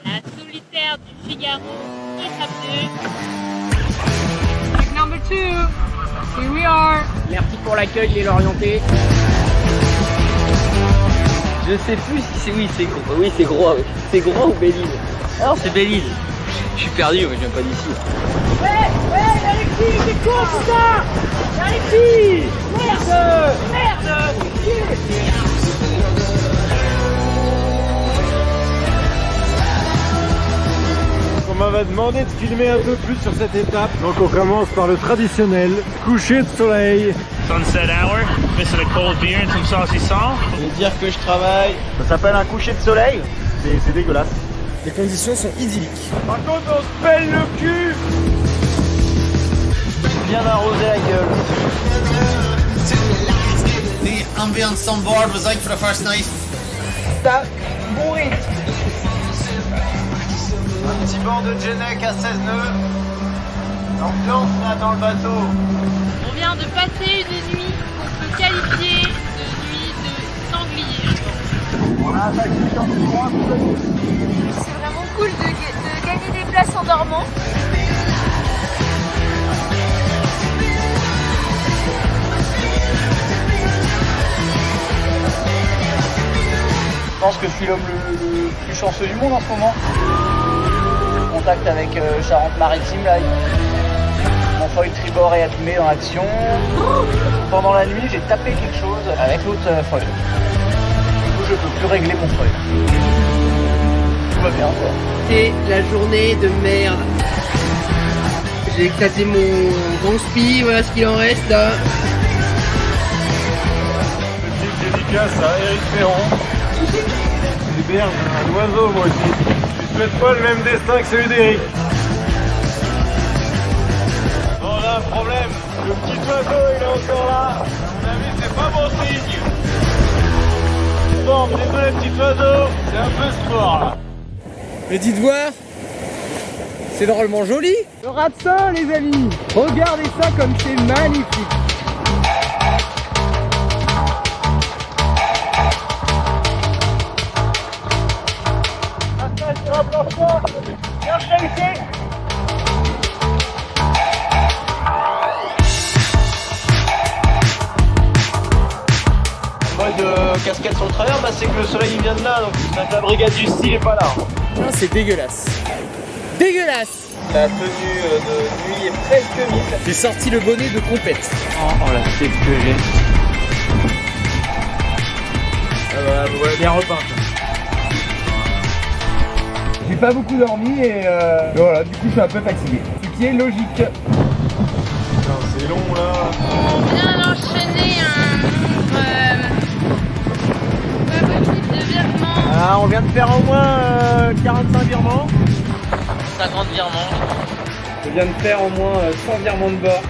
La solitaire du Figaro, étape 2. Like number 2, here we are. Merci pour l'accueil les Lorientais. Je sais plus si c'est... Oui, c'est gros. Oui, c'est gros. C'est gros ou Belle-Île? Alors, c'est Belle-Île. Je suis perdu, mais je viens pas d'ici. Hey, Alexis, c'est con tout ça. Alexis, merde. On m'avait demandé de filmer un peu plus sur cette étape. Donc on commence par le traditionnel coucher de soleil. Sunset hour, missing a cold beer and some saucy salt. Je vais dire que je travaille. Ça s'appelle un coucher de soleil. C'est dégueulasse. Les conditions sont idylliques. Par contre, on se pèle le cul. Bien arrosé la gueule. The ambience on board was like for the first night. Tac, bon rythme. Un petit banc de Genek à 16 nœuds. L'ambiance là dans le bateau. On vient de passer une nuit qu'on peut qualifier de nuit de sanglier, je pense. On a attaqué le droit. C'est vraiment cool de gagner des places en dormant. Je pense que je suis l'homme le plus chanceux du monde en ce moment. Contact avec Charente-Maritime là. Mon foil tribord est abîmé dans l'action. Pendant la nuit, j'ai tapé quelque chose avec l'autre foil. Du coup, je peux plus régler mon foil. Tout va bien quoi. C'est la journée de merde. J'ai éclaté mon grand spi, voilà ce qu'il en reste là. Petite dédicace à Eric Ferrand. J'héberge un oiseau moi aussi. Je souhaite pas le même destin que celui d'Eric. Bon, on a un problème. Le petit oiseau il est encore là. À mon avis c'est pas bon signe. Bon, désolé petit oiseau, c'est un peu sport là. Mais dites voir, c'est drôlement joli. Le Ratsin les amis, regardez ça comme c'est magnifique. En mode casquette sur le travers, bah, c'est que le soleil il vient de là, donc la brigade du style est pas là. Non, c'est dégueulasse. Dégueulasse. La tenue de nuit est presque mise. J'ai sorti le bonnet de compète. Oh la tête que j'ai. Vous voilà bien repeint. J'ai pas beaucoup dormi et voilà, du coup je suis un peu fatigué. Ce qui est logique. Putain, c'est long là. On vient d'enchaîner un nombre pas possible de virements. Ah, on vient de faire au moins 45 virements. 50 virements. Je viens de faire au moins 100 virements de bord.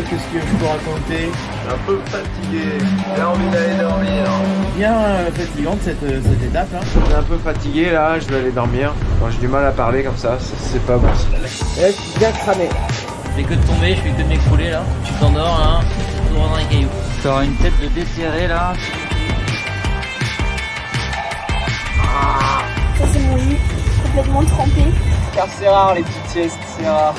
Qu'est-ce que je peux raconter? Un peu fatigué. J'ai envie d'aller dormir. Bien fatigante cette étape là. Je suis un peu fatigué là, je vais aller dormir. Moi j'ai du mal à parler comme ça, c'est pas bon. Ouais, je suis bien cramé. Je fais que de tomber, je fais que de m'écrouler là. Tu t'endors là, tu droit dans les cailloux. T'auras une tête de desserré là. Ça c'est mon lit, complètement trempé. Car c'est rare les petites siestes, c'est rare.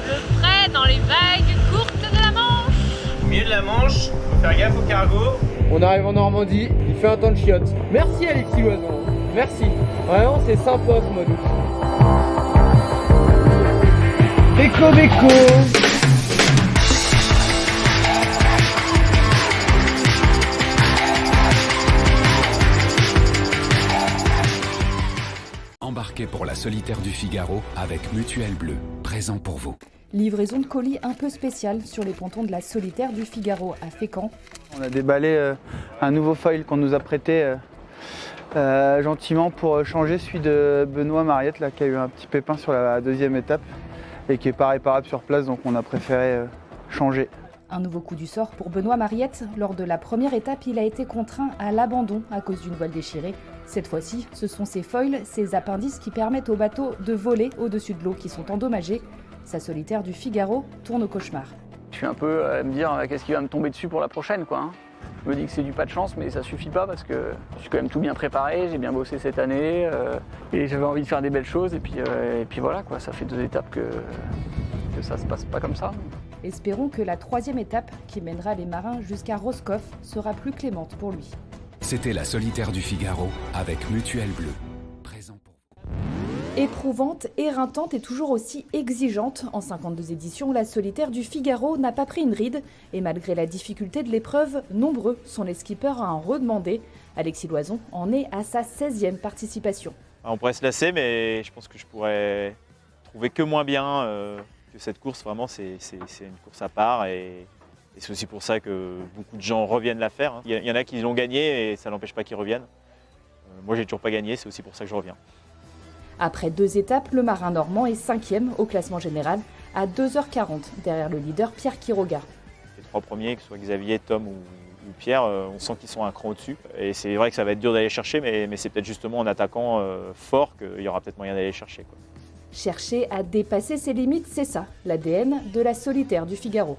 Le frais dans les vagues courtes de la Manche. Au milieu de la Manche, faut faire gaffe au cargo. On arrive en Normandie, il fait un temps de chiottes. Merci Alexis Loison, merci. Vraiment c'est sympa ce mode. Déco déco. Embarquez pour la solitaire du Figaro avec Mutuelle Bleu, présent pour vous. Livraison de colis un peu spéciale sur les pontons de la solitaire du Figaro à Fécamp. On a déballé un nouveau foil qu'on nous a prêté gentiment pour changer celui de Benoît Mariette là, qui a eu un petit pépin sur la deuxième étape et qui n'est pas réparable sur place, donc on a préféré changer. Un nouveau coup du sort pour Benoît Mariette. Lors de la première étape, il a été contraint à l'abandon à cause d'une voile déchirée. Cette fois-ci, ce sont ses foils, ses appendices qui permettent au bateau de voler au-dessus de l'eau qui sont endommagés. Sa solitaire du Figaro tourne au cauchemar. Je suis un peu à me dire qu'est-ce qui va me tomber dessus pour la prochaine, quoi. Je me dis que c'est du pas de chance, mais ça suffit pas parce que je suis quand même tout bien préparé, j'ai bien bossé cette année et j'avais envie de faire des belles choses et puis voilà quoi, ça fait 2 étapes que ça se passe pas comme ça. Espérons que la 3e étape, qui mènera les marins jusqu'à Roscoff, sera plus clémente pour lui. C'était la solitaire du Figaro avec Mutuelle Bleu. Présent pour vous. Éprouvante, éreintante et toujours aussi exigeante, en 52 éditions, la solitaire du Figaro n'a pas pris une ride. Et malgré la difficulté de l'épreuve, nombreux sont les skippers à en redemander. Alexis Loison en est à sa 16e participation. On pourrait se lasser, mais je pense que je pourrais trouver que moins bien que cette course. Vraiment, c'est une course à part et c'est aussi pour ça que beaucoup de gens reviennent la faire. Il y en a qui l'ont gagné et ça n'empêche pas qu'ils reviennent. Moi, j'ai toujours pas gagné, c'est aussi pour ça que je reviens. Après 2 étapes, le marin normand est 5e au classement général, à 2h40, derrière le leader Pierre Quiroga. Les 3 premiers, que ce soit Xavier, Tom ou Pierre, on sent qu'ils sont un cran au-dessus. Et c'est vrai que ça va être dur d'aller chercher, mais c'est peut-être justement en attaquant fort qu'il y aura peut-être moyen d'aller chercher, quoi. Chercher à dépasser ses limites, c'est ça, l'ADN de la solitaire du Figaro.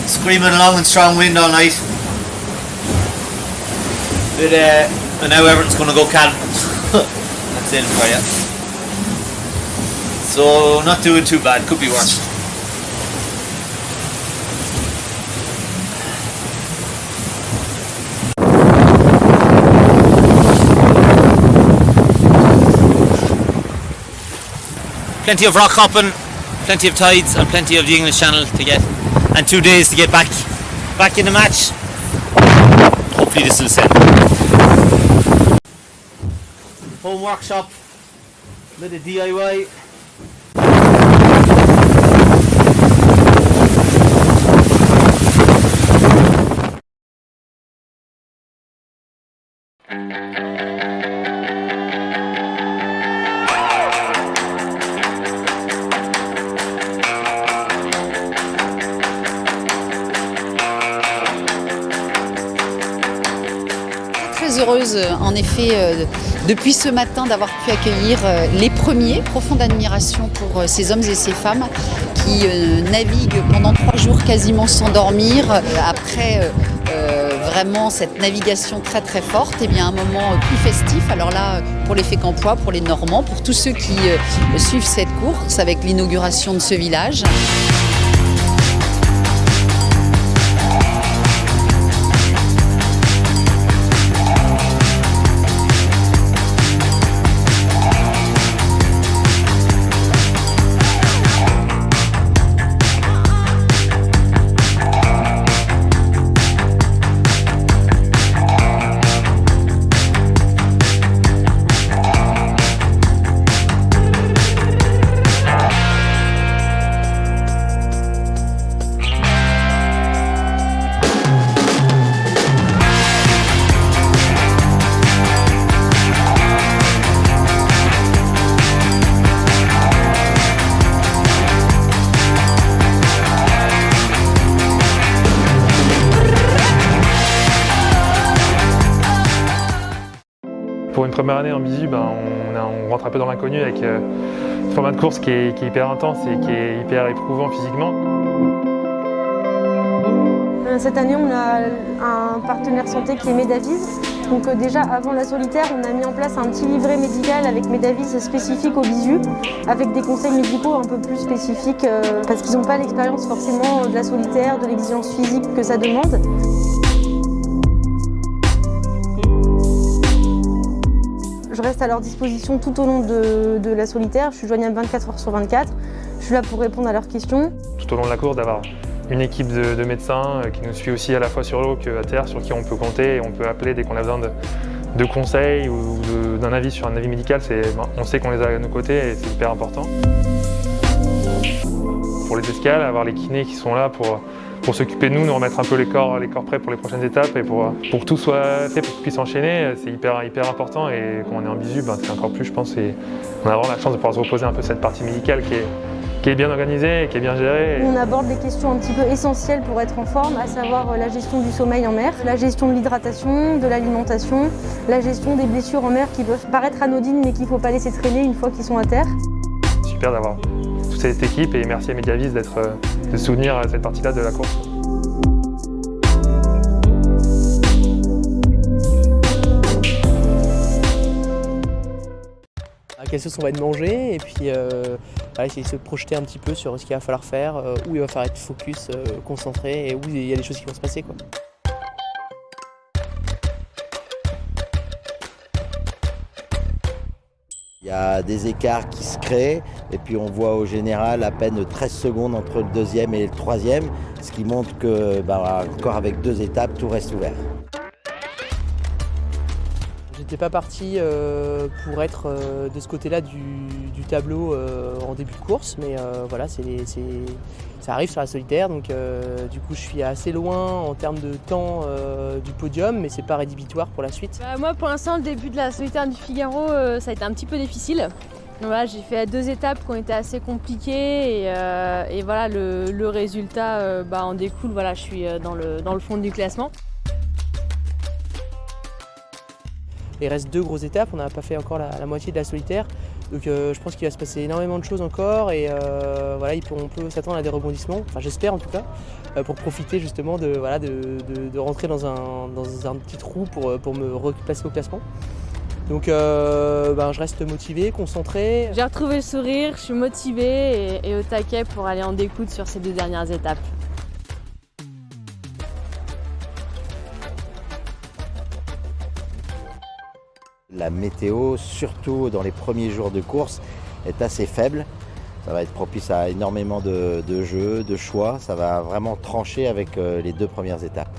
Screaming along in strong wind all night. But now everything's going to go calm. That's it for you. So not doing too bad, could be worse. Plenty of rock hopping, plenty of tides and plenty of the English Channel to get, and 2 days to get back in the match. Hopefully this will set. Home workshop, a bit of DIY. Très heureuse en effet depuis ce matin d'avoir pu accueillir les premiers. Profonde admiration pour ces hommes et ces femmes qui naviguent pendant 3 jours quasiment sans dormir. Après vraiment cette navigation très très forte, et bien un moment plus festif. Alors là, pour les Fécampois, pour les Normands, pour tous ceux qui suivent cette course avec l'inauguration de ce village. Pour une première année en bisu, on rentre un peu dans l'inconnu avec un format de course qui est hyper intense et qui est hyper éprouvant physiquement. Cette année, on a un partenaire santé qui est Medavis. Donc déjà, avant la solitaire, on a mis en place un petit livret médical avec Medavis spécifique au bisu, avec des conseils médicaux un peu plus spécifiques, parce qu'ils n'ont pas l'expérience forcément de la solitaire, de l'exigence physique que ça demande. Je reste à leur disposition tout au long de la solitaire. Je suis joignable 24 heures sur 24. Je suis là pour répondre à leurs questions. Tout au long de la course, d'avoir une équipe de médecins qui nous suit aussi à la fois sur l'eau qu'à terre, sur qui on peut compter et on peut appeler dès qu'on a besoin de conseils ou d'un avis sur un avis médical. On sait qu'on les a à nos côtés et c'est hyper important. Pour les escales, avoir les kinés qui sont là pour pour s'occuper de nous remettre un peu les corps prêts pour les prochaines étapes et pour que tout soit fait pour qu'ils puissent enchaîner. C'est hyper important et quand on est en bisu, c'est encore plus je pense. Et on a vraiment la chance de pouvoir se reposer un peu cette partie médicale qui est bien organisée et qui est bien gérée. On aborde des questions un petit peu essentielles pour être en forme, à savoir la gestion du sommeil en mer, la gestion de l'hydratation, de l'alimentation, la gestion des blessures en mer qui peuvent paraître anodines mais qu'il ne faut pas laisser traîner une fois qu'ils sont à terre. Super d'avoir toute cette équipe et merci à Mediavis de soutenir cette partie-là de la course. À quelle sauce on va être mangé et puis essayer de se projeter un petit peu sur ce qu'il va falloir faire, où il va falloir être focus, concentré et où il y a des choses qui vont se passer, quoi. Il y a des écarts qui se créent et puis on voit au général à peine 13 secondes entre le deuxième et le troisième, ce qui montre que encore avec 2 étapes, tout reste ouvert. J'étais pas parti pour être de ce côté-là du tableau en début de course, mais voilà, ça arrive sur la solitaire, donc du coup je suis assez loin en termes de temps du podium, mais c'est pas rédhibitoire pour la suite. Moi pour l'instant le début de la solitaire du Figaro ça a été un petit peu difficile. Donc, voilà, j'ai fait 2 étapes qui ont été assez compliquées et voilà le résultat en découle, voilà, je suis dans le fond du classement. Il reste 2 grosses étapes, on n'a pas fait encore la moitié de la solitaire, donc je pense qu'il va se passer énormément de choses encore et voilà, on peut s'attendre à des rebondissements, enfin j'espère en tout cas, pour profiter justement de rentrer dans un petit trou pour me replacer au classement. Donc je reste motivé, concentré. J'ai retrouvé le sourire, je suis motivée et au taquet pour aller en découdre sur ces 2 dernières étapes. La météo, surtout dans les premiers jours de course, est assez faible. Ça va être propice à énormément de jeux, de choix. Ça va vraiment trancher avec les 2 premières étapes.